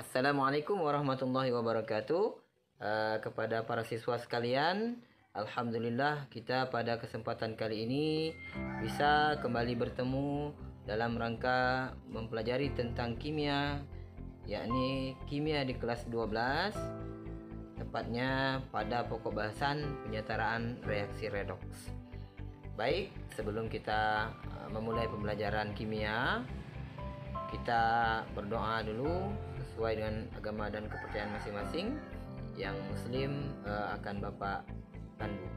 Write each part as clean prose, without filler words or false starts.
Assalamualaikum warahmatullahi wabarakatuh. Kepada para siswa sekalian, alhamdulillah kita pada kesempatan kali ini bisa kembali bertemu dalam rangka mempelajari tentang kimia, yakni kimia di kelas 12, tepatnya pada pokok bahasan penyetaraan reaksi redoks. Baik, sebelum kita memulai pembelajaran kimia, kita berdoa dulu sesuai dengan agama dan kepercayaan masing-masing. Yang muslim akan Bapak pandu.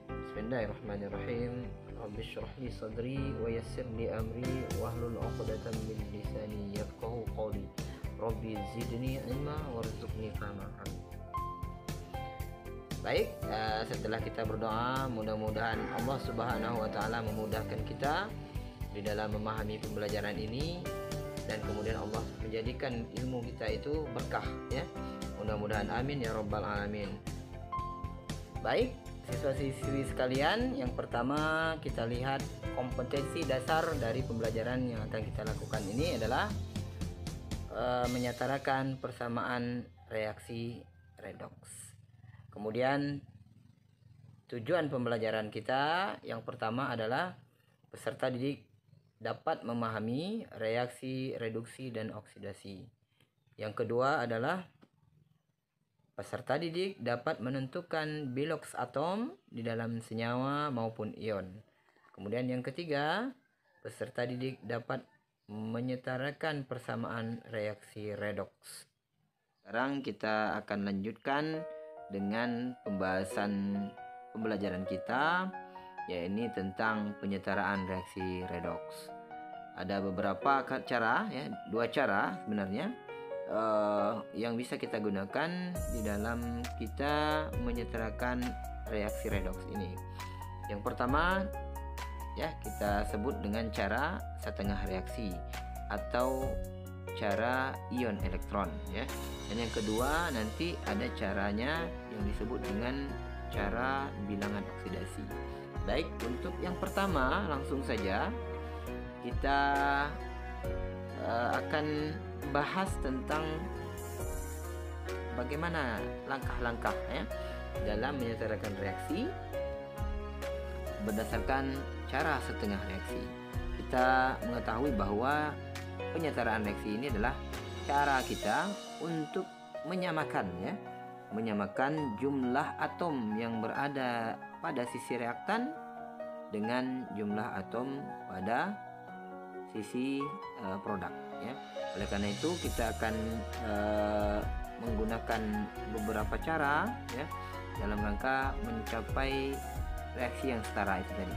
Bismillahirrahmanirrahim. Rabbi shrah li sadri wa yassir li amri wahlul 'uqdatam min lisani yafqahu qawli. Rabbi zidni ilma warzuqni fahma. Baik, setelah kita berdoa, mudah-mudahan Allah Subhanahu wa taala memudahkan kita di dalam memahami pembelajaran ini, dan kemudian Allah menjadikan ilmu kita itu berkah, ya. Mudah-mudahan amin ya rabbal alamin. Baik, siswa-siswi sekalian, yang pertama kita lihat kompetensi dasar dari pembelajaran yang akan kita lakukan ini adalah menyetarakan persamaan reaksi redoks. Kemudian tujuan pembelajaran kita yang pertama adalah peserta didik dapat memahami reaksi reduksi dan oksidasi. Yang kedua adalah peserta didik dapat menentukan biloks atom di dalam senyawa maupun ion. Kemudian yang ketiga, peserta didik dapat menyetarakan persamaan reaksi redoks. Sekarang kita akan lanjutkan dengan pembahasan pembelajaran kita, yaitu tentang penyetaraan reaksi redoks. Ada beberapa cara, ya, dua cara sebenarnya yang bisa kita gunakan di dalam kita menyetarakan reaksi redoks ini. Yang pertama, ya, kita sebut dengan cara setengah reaksi atau cara ion elektron, ya. Dan yang kedua nanti ada caranya yang disebut dengan cara bilangan oksidasi. Baik, untuk yang pertama langsung saja kita akan bahas tentang bagaimana langkah-langkah, ya, dalam menyetarakan reaksi berdasarkan cara setengah reaksi. Kita mengetahui bahwa penyetaraan reaksi ini adalah cara kita untuk menyamakan jumlah atom yang berada pada sisi reaktan dengan jumlah atom pada sisi produk, ya. Oleh karena itu kita akan menggunakan beberapa cara, ya, dalam rangka mencapai reaksi yang setara itu tadi.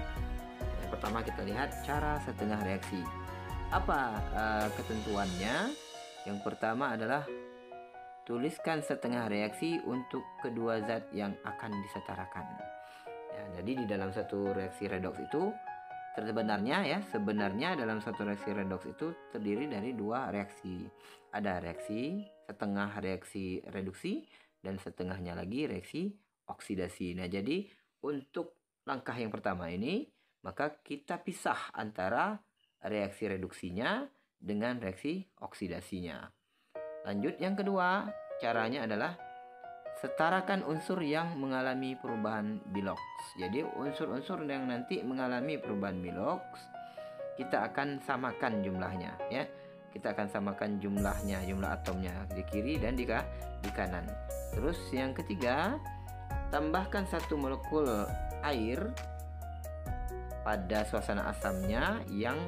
Yang pertama kita lihat cara setengah reaksi. Apa ketentuannya? Yang pertama adalah tuliskan setengah reaksi untuk kedua zat yang akan disetarakan. Ya, jadi di dalam satu reaksi redoks itu sebenarnya dalam satu reaksi redoks itu terdiri dari dua reaksi. Ada reaksi setengah reaksi reduksi dan setengahnya lagi reaksi oksidasi. Nah, jadi untuk langkah yang pertama ini, maka kita pisah antara reaksi reduksinya dengan reaksi oksidasinya. Lanjut, yang kedua, caranya adalah setarakan unsur yang mengalami perubahan biloks. Jadi unsur-unsur yang nanti mengalami perubahan biloks kita akan samakan jumlahnya, ya. Kita akan samakan jumlahnya, jumlah atomnya di kiri dan di kanan. Terus yang ketiga, tambahkan 1 molekul air pada suasana asamnya yang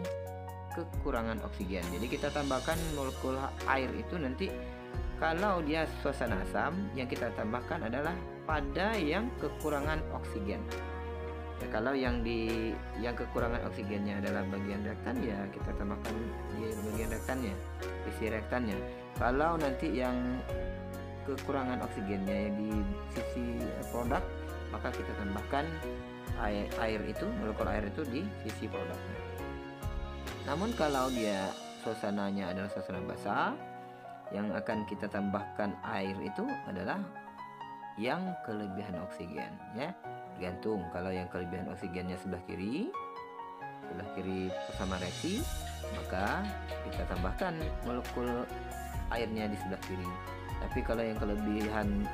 kekurangan oksigen. Jadi kita tambahkan molekul air itu nanti kalau dia suasana asam, yang kita tambahkan adalah pada yang kekurangan oksigen. Ya, kalau yang kekurangan oksigennya adalah bagian reaktan, ya kita tambahkan di bagian reaktannya, sisi reaktannya. Kalau nanti yang kekurangan oksigennya yang di sisi produk, maka kita tambahkan molekul air itu di sisi produknya. Namun kalau dia suasananya adalah suasana basah, yang akan kita tambahkan air itu adalah yang kelebihan oksigen, ya. Tergantung, kalau yang kelebihan oksigennya sebelah kiri bersama reaksi, maka kita tambahkan molekul airnya di sebelah kiri. Tapi kalau yang kelebihan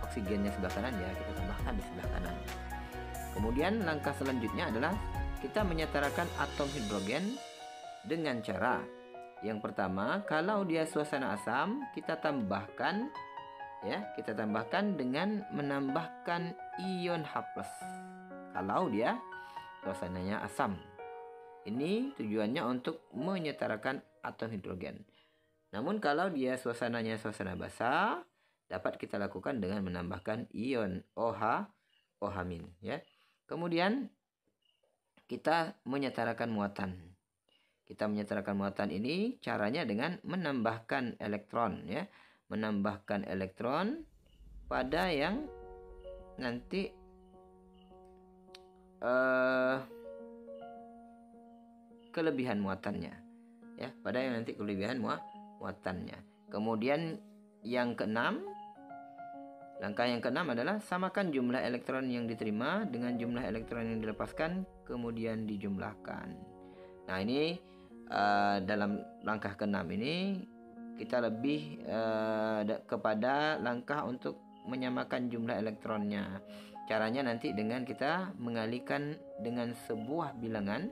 oksigennya sebelah kanan, ya kita tambahkan di sebelah kanan. Kemudian langkah selanjutnya adalah kita menyetarakan atom hidrogen dengan cara yang pertama, kalau dia suasana asam, kita tambahkan dengan menambahkan ion H+. Kalau dia suasananya asam. Ini tujuannya untuk menyetarakan atom hidrogen. Namun kalau dia suasananya suasana basa, dapat kita lakukan dengan menambahkan ion OH, ya. Kemudian kita menyetarakan muatan. Kita menyetarakan muatan ini caranya dengan menambahkan elektron, ya. Menambahkan elektron pada yang nanti kelebihan muatannya, ya. Pada yang nanti kelebihan muatannya. Kemudian yang keenam, langkah yang keenam adalah samakan jumlah elektron yang diterima dengan jumlah elektron yang dilepaskan, kemudian dijumlahkan. Nah, ini dalam langkah keenam ini kita lebih kepada langkah untuk menyamakan jumlah elektronnya. Caranya nanti dengan kita mengalihkan dengan sebuah bilangan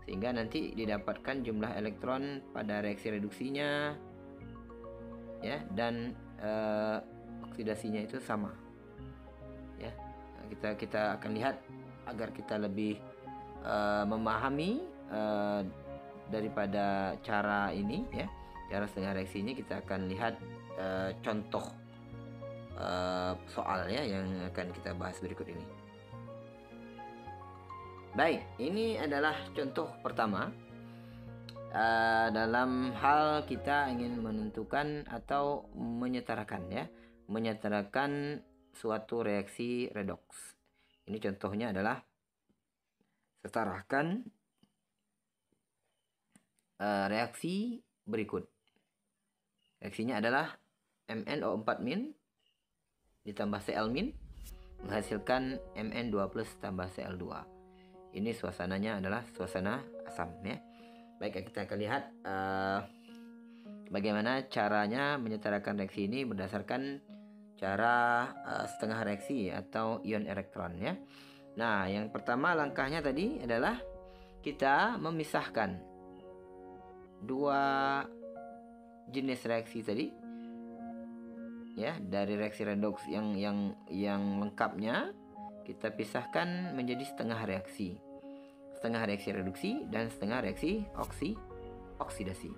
sehingga nanti didapatkan jumlah elektron pada reaksi reduksinya, ya, dan oksidasinya itu sama, ya. Kita akan lihat agar kita lebih memahami daripada cara ini, ya, cara setengah reaksi ini. Kita akan lihat contoh soal, ya, yang akan kita bahas berikut ini. Baik, ini adalah contoh pertama dalam hal kita ingin menentukan atau menyetarakan, ya, menyetarakan suatu reaksi redoks. Ini contohnya adalah setarakan reaksi berikut. Reaksinya adalah MnO4- ditambah Cl- menghasilkan Mn2+ tambah Cl2. Ini suasananya adalah suasana asam, ya. Baik, kita akan lihat bagaimana caranya menyetarakan reaksi ini berdasarkan cara setengah reaksi atau ion elektron, ya. Nah, yang pertama langkahnya tadi adalah kita memisahkan dua jenis reaksi tadi, ya. Dari reaksi redoks yang lengkapnya kita pisahkan menjadi setengah reaksi reduksi dan setengah reaksi oksidasi,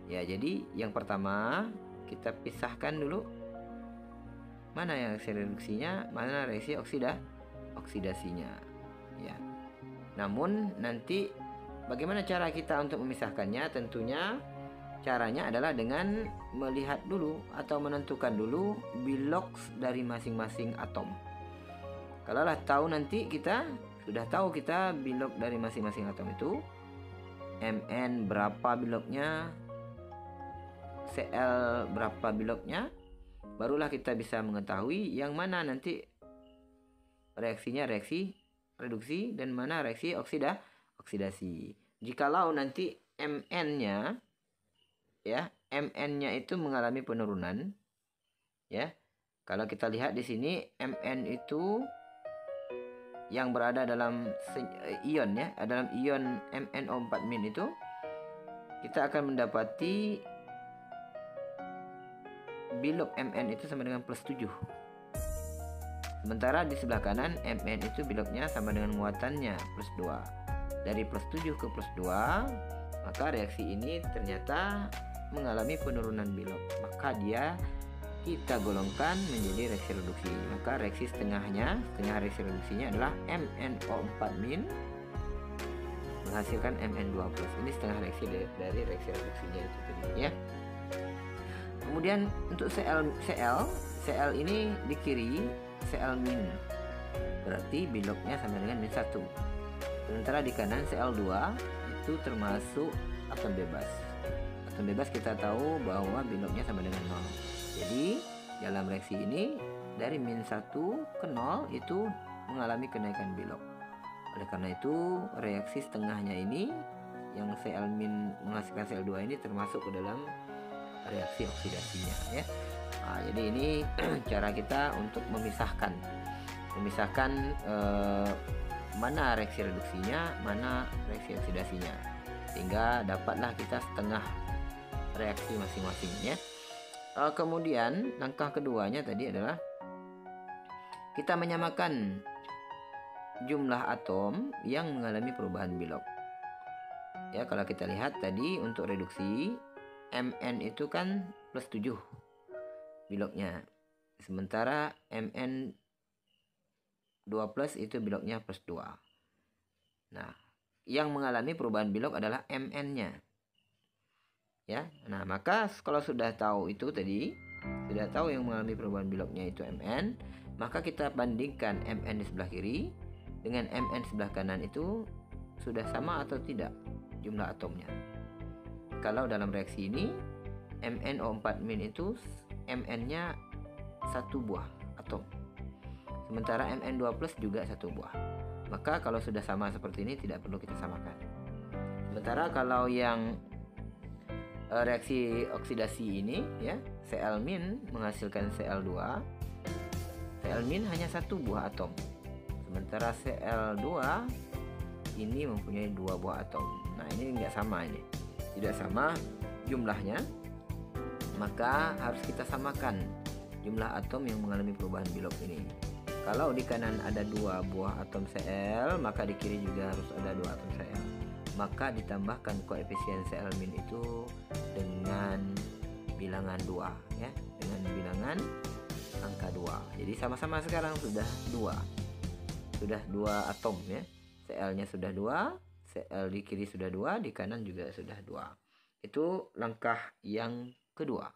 ya. Jadi yang pertama kita pisahkan dulu mana yang reaksi reduksinya, mana reaksi oksidasinya, ya. Namun nanti bagaimana cara kita untuk memisahkannya? Tentunya caranya adalah dengan melihat dulu atau menentukan dulu biloks dari masing-masing atom. Kalau lah tahu, nanti kita sudah tahu kita bilok dari masing-masing atom itu, Mn berapa biloknya, Cl berapa biloknya, barulah kita bisa mengetahui yang mana nanti reaksinya reaksi reduksi dan mana reaksi oksidasi. Jikalau nanti Mn-nya, ya, Mn-nya itu mengalami penurunan, ya. Kalau kita lihat di sini Mn itu yang berada dalam ion, ya, dalam ion MnO4- itu kita akan mendapati bilok Mn itu sama dengan +7. Sementara di sebelah kanan Mn itu biloknya sama dengan muatannya +2. Dari +7 ke +2, maka reaksi ini ternyata mengalami penurunan bilok. Maka dia kita golongkan menjadi reaksi reduksi. Maka reaksi setengah reaksi reduksinya adalah MnO4- menghasilkan Mn2+. Ini setengah reaksi dari reaksi reduksinya itu tadi, ya. Kemudian untuk Cl ini di kiri Cl-, berarti biloknya sama dengan -1. Sementara di kanan Cl2 itu termasuk atom bebas. Atom bebas kita tahu bahwa biloknya sama dengan 0. Jadi dalam reaksi ini dari -1 ke 0 itu mengalami kenaikan bilok. Oleh karena itu reaksi setengahnya ini yang Cl- menghasilkan Cl2 ini termasuk ke dalam reaksi oksidasinya ya. Nah, jadi ini cara kita untuk memisahkan mana reaksi reduksinya, mana reaksi oksidasinya, sehingga dapatlah kita setengah reaksi masing-masing ya. Kemudian langkah keduanya tadi adalah kita menyamakan jumlah atom yang mengalami perubahan Bilog. Ya, kalau kita lihat tadi untuk reduksi Mn itu kan plus 7 Bilognya. Sementara Mn 2 plus itu Bilognya plus 2. Nah, yang mengalami perubahan Bilog adalah Mn-nya. Ya. Nah, maka kalau sudah tahu itu tadi, sudah tahu yang mengalami perubahan Bilognya itu Mn, maka kita bandingkan Mn di sebelah kiri dengan Mn sebelah kanan itu sudah sama atau tidak jumlah atomnya. Kalau dalam reaksi ini MnO4- itu Mn-nya 1 buah atom, sementara Mn2 plus juga 1 buah. Maka kalau sudah sama seperti ini tidak perlu kita samakan. Sementara kalau yang reaksi oksidasi ini ya, Cl- menghasilkan Cl2, Cl- hanya 1 buah atom, sementara Cl2 ini mempunyai 2 buah atom. Nah, ini nggak sama, ini tidak sama jumlahnya, maka harus kita samakan jumlah atom yang mengalami perubahan Bilog ini. Kalau di kanan ada 2 buah atom Cl, maka di kiri juga harus ada 2 atom Cl. Maka ditambahkan koefisien Cl- itu dengan bilangan 2 ya, dengan bilangan angka 2. Jadi sama-sama sekarang sudah 2 atom ya. Cl-nya sudah 2, Cl di kiri sudah 2, di kanan juga sudah 2. Itu langkah yang kedua.